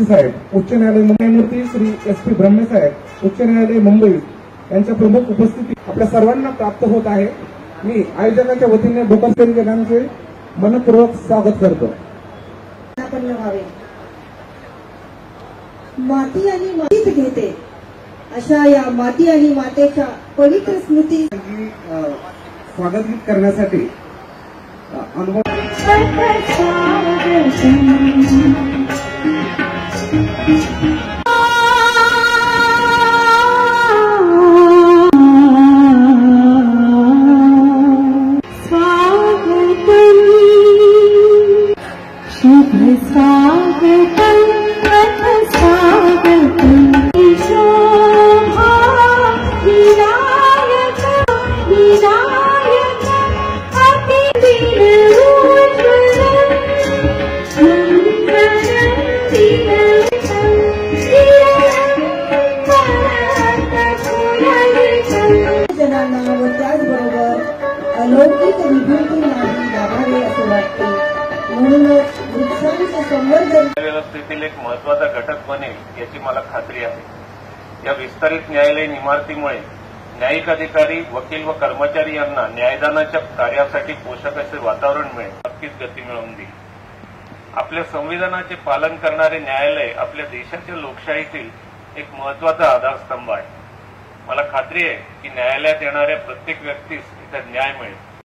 साहेब उच्च न्यायालय न्यायमूर्ती श्री SP ब्रह्मे साहेब उच्च न्यायालय मुंबई यांच्या प्रमुख उपस्थिती आपल्या सर्वांना प्राप्त होत आहे। मी आयोजकांच्या वतीने भूकंप सैनिकांचे मनपूर्वक स्वागत करतो। माती आणि मातीत घेते अशा या माती आणि मातेच्या पवित्र स्मृती स्वागत करण्यासाठी अनुभव जनांना व त्याचबरोबर अलौकिक विभूती नाही लाभावे असे वाटते। म्हणूनच वृक्षांचे संवर्धन व्यवस्थेतील एक महत्वाचा घटक बनेल याची मला खात्री आहे। या विस्तारित न्यायालयीन इमारतीमुळे न्यायिक अधिकारी, वकील व कर्मचारी यांना न्यायदानाच्या कार्यासाठी पोषक असे वातावरण मिळेल, नक्कीच गती मिळवून देईल। आपल्या संविधानाचे पालन करणारे न्यायालय आपल्या देशाच्या लोकशाहीतील एक महत्वाचा आधारस्तंभ आहे। मला खात्री आहे की न्यायालयात येणाऱ्या प्रत्येक व्यक्तीस इथे न्याय मिळेल।